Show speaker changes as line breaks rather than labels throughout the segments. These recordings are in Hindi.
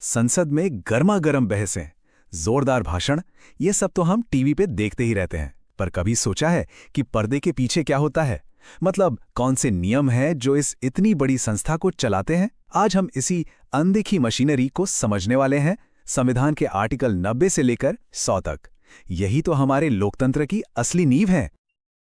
संसद में गर्मा गर्म बहसें, जोरदार भाषण, ये सब तो हम टीवी पे देखते ही रहते हैं। पर कभी सोचा है कि पर्दे के पीछे क्या होता है? मतलब कौन से नियम हैं जो इस इतनी बड़ी संस्था को चलाते हैं? आज हम इसी अनदेखी मशीनरी को समझने वाले हैं, संविधान के आर्टिकल 90 से लेकर 100 तक। यही तो हमारे लोकतंत्र की असली नींव है।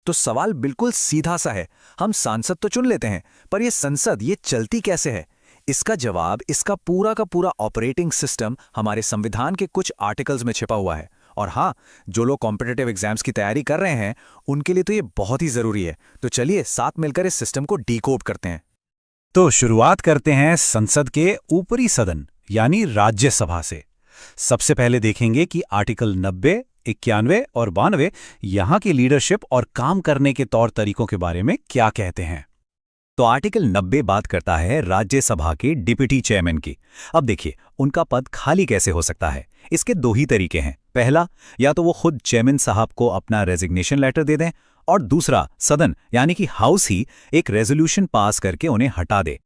तो सवाल बिल्कुल सीधा सा है, हम सांसद तो चुन लेते हैं, पर ये संसद ये चलती कैसे है? इसका जवाब, इसका पूरा का पूरा ऑपरेटिंग सिस्टम हमारे संविधान के कुछ आर्टिकल्स में छिपा हुआ है। और हाँ, जो लोग कॉम्पिटिटिव एग्जाम्स की तैयारी कर रहे हैं उनके लिए तो ये बहुत ही जरूरी है। तो चलिए साथ मिलकर इस सिस्टम को डीकोड करते हैं।
तो शुरुआत करते हैं संसद के ऊपरी सदन यानी राज्यसभा से। सबसे पहले देखेंगे कि आर्टिकल 90, 91 और 92 यहाँ की लीडरशिप और काम करने के तौर तरीकों के बारे में क्या कहते हैं। तो आर्टिकल 90 बात करता है राज्यसभा के डिप्टी चेयरमैन की। अब देखिए, उनका पद खाली कैसे हो सकता है? इसके दो ही तरीके हैं। पहला, या तो वो खुद चेयरमैन साहब को अपना रेजिग्नेशन लेटर दे दें, और दूसरा, सदन यानी कि हाउस ही एक रेजोल्यूशन पास करके उन्हें हटा दे।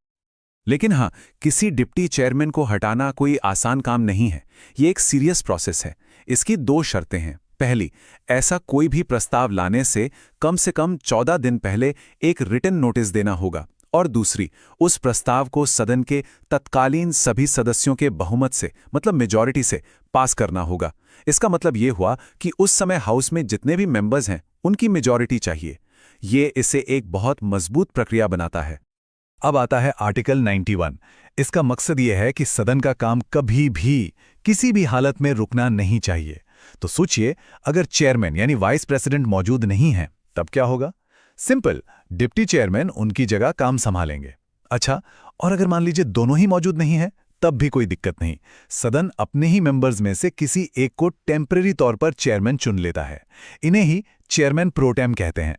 लेकिन हाँ, किसी डिप्टी चेयरमैन को हटाना कोई आसान काम नहीं है। ये एक सीरियस प्रोसेस है। इसकी दो शर्तें हैं। पहली, ऐसा कोई भी प्रस्ताव लाने से कम 14 दिन पहले एक रिटन नोटिस देना होगा। और दूसरी, उस प्रस्ताव को सदन के तत्कालीन सभी सदस्यों के बहुमत से, मतलब मेजॉरिटी से, पास करना होगा। इसका मतलब ये हुआ कि उस समय हाउस में जितने भी मेंबर्स हैं उनकी मेजॉरिटी चाहिए। ये इसे एक बहुत मजबूत प्रक्रिया बनाता है।
अब आता है आर्टिकल 91। इसका मकसद ये है कि सदन का काम कभी भी, किसी भी हालत में रुकना नहीं चाहिए। तो सोचिए, अगर चेयरमैन यानी वाइस प्रेसिडेंट मौजूद नहीं है तब क्या होगा? सिंपल, डिप्टी चेयरमैन उनकी जगह काम संभालेंगे। अच्छा, और अगर मान लीजिए दोनों ही मौजूद नहीं है, तब भी कोई दिक्कत नहीं। सदन अपने ही मेंबर्स में से किसी एक को टेम्परेरी तौर पर चेयरमैन चुन लेता है। इन्हें ही चेयरमैन प्रोटेम कहते हैं।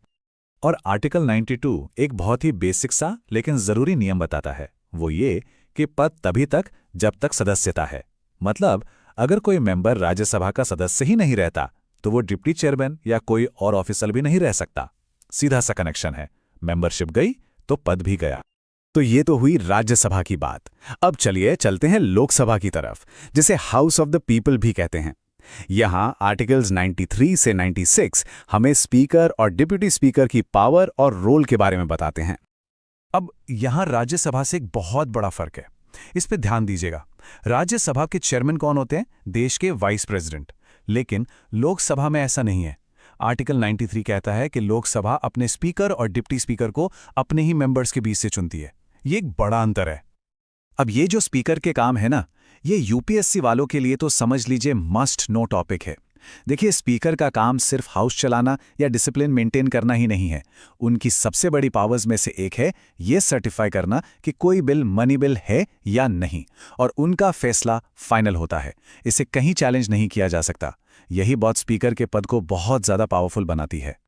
और आर्टिकल 92 एक बहुत ही बेसिक सा लेकिन जरूरी नियम बताता है। वो ये कि पद तभी तक जब तक सदस्यता है। मतलब अगर कोई मेंबर राज्यसभा का सदस्य ही नहीं रहता तो वो डिप्टी चेयरमैन या कोई और ऑफिसर भी नहीं रह सकता। सीधा सा कनेक्शन है। मेंबरशिप गई तो पद भी गया। तो ये तो हुई राज्यसभा की बात। अब चलिए चलते हैं लोकसभा की तरफ, जिसे हाउस ऑफ द पीपल भी कहते हैं। यहां आर्टिकल्स 93 से 96 हमें स्पीकर और डिप्टी स्पीकर की पावर और रोल के बारे में बताते हैं। अब यहां राज्यसभा से एक बहुत बड़ा फर्क है। इस पे ध्यान दीजिएगा। राज्यसभा के चेयरमैन कौन होते हैं? देश के वाइस प्रेसिडेंट। लेकिन लोकसभा में ऐसा नहीं है। आर्टिकल 93 कहता है कि लोकसभा अपने स्पीकर और डिप्टी स्पीकर को अपने ही मेंबर्स के बीच से चुनती है। ये एक बड़ा अंतर है। अब ये जो स्पीकर के काम है ना, ये यूपीएससी वालों के लिए तो समझ लीजिए मस्ट नो टॉपिक है। देखिए, स्पीकर का काम सिर्फ हाउस चलाना या डिसिप्लिन मेंटेन करना ही नहीं है। उनकी सबसे बड़ी पावर्स में से एक है ये सर्टिफाई करना कि कोई बिल मनी बिल है या नहीं, और उनका फैसला फाइनल होता है। इसे कहीं चैलेंज नहीं किया जा सकता। यही बात स्पीकर के पद को बहुत ज्यादा पावरफुल बनाती है।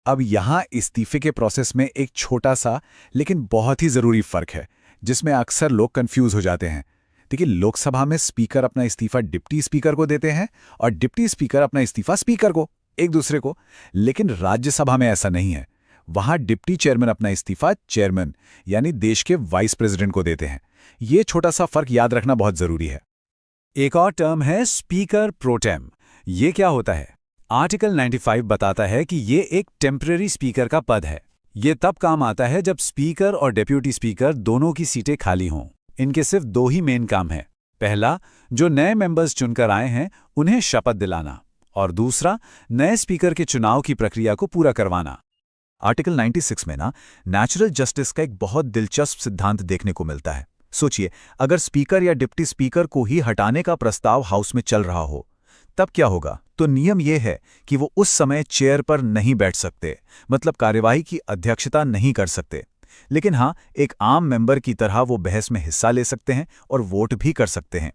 अब यहां इस्तीफे के प्रोसेस में एक छोटा सा लेकिन बहुत ही जरूरी फर्क है, जिसमें अक्सर लोग कंफ्यूज हो जाते हैं। देखिए, लोकसभा में स्पीकर अपना इस्तीफा डिप्टी स्पीकर को देते हैं और डिप्टी स्पीकर अपना इस्तीफा स्पीकर को, एक दूसरे को। लेकिन राज्यसभा में ऐसा नहीं है। वहां डिप्टी चेयरमैन अपना इस्तीफा चेयरमैन यानी देश के वाइस प्रेसिडेंट को देते हैं। ये छोटा सा फर्क याद रखना बहुत जरूरी है। एक और टर्म है स्पीकर प्रोटेम। ये क्या होता है? आर्टिकल 95 बताता है कि ये एक टेम्परेरी स्पीकर का पद है। ये तब काम आता है जब स्पीकर और डेप्यूटी स्पीकर दोनों की सीटें खाली हों। इनके सिर्फ दो ही मेन काम है। पहला, जो नए मेंबर्स चुनकर आए हैं उन्हें शपथ दिलाना, और दूसरा, नए स्पीकर के चुनाव की प्रक्रिया को पूरा करवाना। आर्टिकल 96 में ना नेचुरल जस्टिस का एक बहुत दिलचस्प सिद्धांत देखने को मिलता है। सोचिए, अगर स्पीकर या डिप्टी स्पीकर को ही हटाने का प्रस्ताव हाउस में चल रहा हो, तब क्या होगा? तो नियम यह है कि वो उस समय चेयर पर नहीं बैठ सकते, मतलब कार्यवाही की अध्यक्षता नहीं कर सकते। लेकिन हाँ, एक आम मेंबर की तरह वो बहस में हिस्सा ले सकते हैं और वोट भी कर सकते हैं।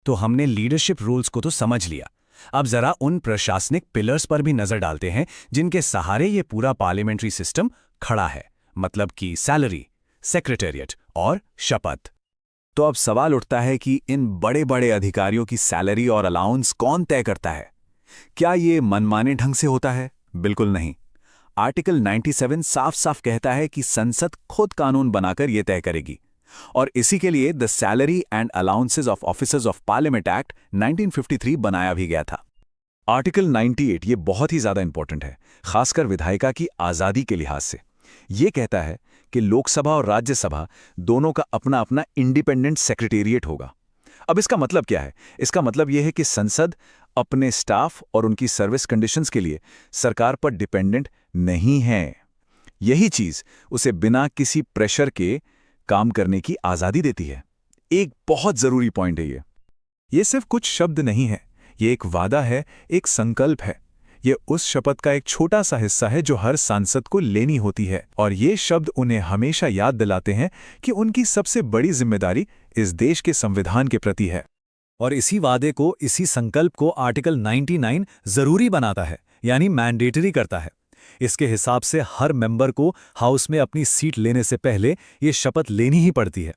तो हमने लीडरशिप रूल्स को तो समझ लिया। अब जरा उन प्रशासनिक पिलर्स पर भी नजर डालते हैं जिनके सहारे ये पूरा पार्लियामेंट्री सिस्टम खड़ा है। मतलब कि सैलरी, सेक्रेटेरिएट और शपथ। तो अब सवाल उठता है कि इन बड़े बड़े अधिकारियों की सैलरी और अलाउंस कौन तय करता है? क्या ये मनमाने ढंग से होता है? बिल्कुल नहीं। आर्टिकल 97 साफ साफ कहता है कि संसद खुद कानून बनाकर यह तय करेगी।
और इसी के लिए the salary and allowances of officers of parliament act 1953 बनाया भी गया था। आर्टिकल 98 ये बहुत ही ज्यादा इंपॉर्टेंट है, खासकर विधायिका की आज़ादी के लिहाज से। ये कहता है कि लोकसभा और राज्यसभा दोनों का अपना अपना इंडिपेंडेंट सेक्रेटेरिएट होगा। अब इसका मतलब क्या है? इसका मतलब यह है कि संसद अपने स्टाफ और उनकी सर्विस कंडीशंस के लिए सरकार पर डिपेंडेंट नहीं है। यही चीज उसे बिना किसी प्रेशर के काम करने की आज़ादी देती है। एक बहुत जरूरी पॉइंट है
ये सिर्फ कुछ शब्द नहीं है, ये एक वादा है, एक संकल्प है। ये उस शपथ का एक छोटा सा हिस्सा है जो हर सांसद को लेनी होती है, और ये शब्द उन्हें हमेशा याद दिलाते हैं कि उनकी सबसे बड़ी जिम्मेदारी इस देश के संविधान के प्रति है।
और इसी वादे को, इसी संकल्प को आर्टिकल 99 जरूरी बनाता है, यानी मैंडेटरी करता है। इसके हिसाब से हर मेंबर को हाउस में अपनी सीट लेने से पहले ये शपथ लेनी ही पड़ती है।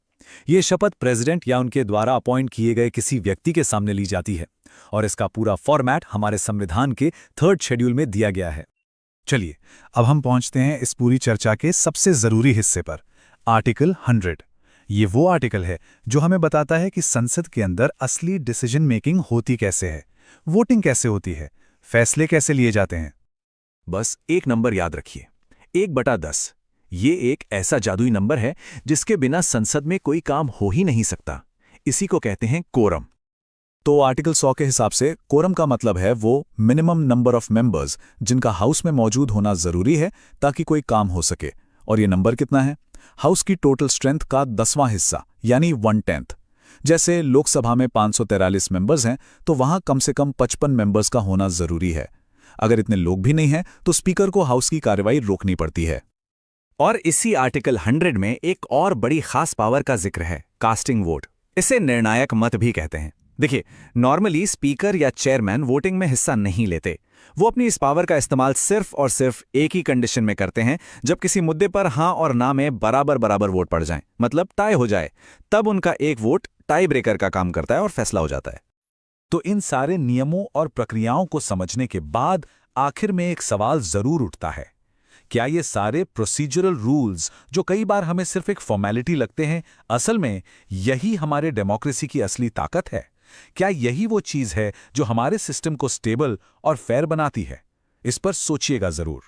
ये शपथ प्रेसिडेंट या उनके द्वारा अपॉइंट किए गए किसी व्यक्ति के सामने ली जाती है, और इसका पूरा फॉर्मेट हमारे संविधान के 3rd शेड्यूल में दिया गया है।
चलिए अब हम पहुंचते हैं इस पूरी चर्चा के सबसे जरूरी हिस्से पर, आर्टिकल 100। ये वो आर्टिकल है जो हमें बताता है कि संसद के अंदर असली डिसीजन मेकिंग होती कैसे है, वोटिंग कैसे होती है, फैसले कैसे लिए जाते हैं।
बस एक नंबर याद रखिए, 1/10। ये एक ऐसा जादुई नंबर है जिसके बिना संसद में कोई काम हो ही नहीं सकता। इसी को कहते हैं कोरम।
तो आर्टिकल 100 के हिसाब से कोरम का मतलब है वो मिनिमम नंबर ऑफ मेंबर्स जिनका हाउस में मौजूद होना जरूरी है ताकि कोई काम हो सके। और ये नंबर कितना है? हाउस की टोटल स्ट्रेंथ का 10वां हिस्सा, यानी 1/10। जैसे लोकसभा में 543 मेंबर्स हैं तो वहां कम से कम 55 मेंबर्स का होना जरूरी है। अगर इतने लोग भी नहीं हैं तो स्पीकर को हाउस की कार्रवाई रोकनी पड़ती है।
और इसी आर्टिकल 100 में एक और बड़ी खास पावर का जिक्र है, कास्टिंग वोट। इसे निर्णायक मत भी कहते हैं। देखिए, नॉर्मली स्पीकर या चेयरमैन वोटिंग में हिस्सा नहीं लेते। वो अपनी इस पावर का इस्तेमाल सिर्फ और सिर्फ एक ही कंडीशन में करते हैं, जब किसी मुद्दे पर हां और ना में बराबर बराबर वोट पड़ जाएं, मतलब टाई हो जाए, तब उनका एक वोट टाई ब्रेकर का काम करता है और फैसला हो जाता है।
तो इन सारे नियमों और प्रक्रियाओं को समझने के बाद आखिर में एक सवाल जरूर उठता है, क्या ये सारे प्रोसीजरल रूल्स जो कई बार हमें सिर्फ एक फॉर्मेलिटी लगते हैं, असल में यही हमारे डेमोक्रेसी की असली ताकत है? क्या यही वो चीज है जो हमारे सिस्टम को स्टेबल और फेयर बनाती है? इस पर सोचिएगा जरूर।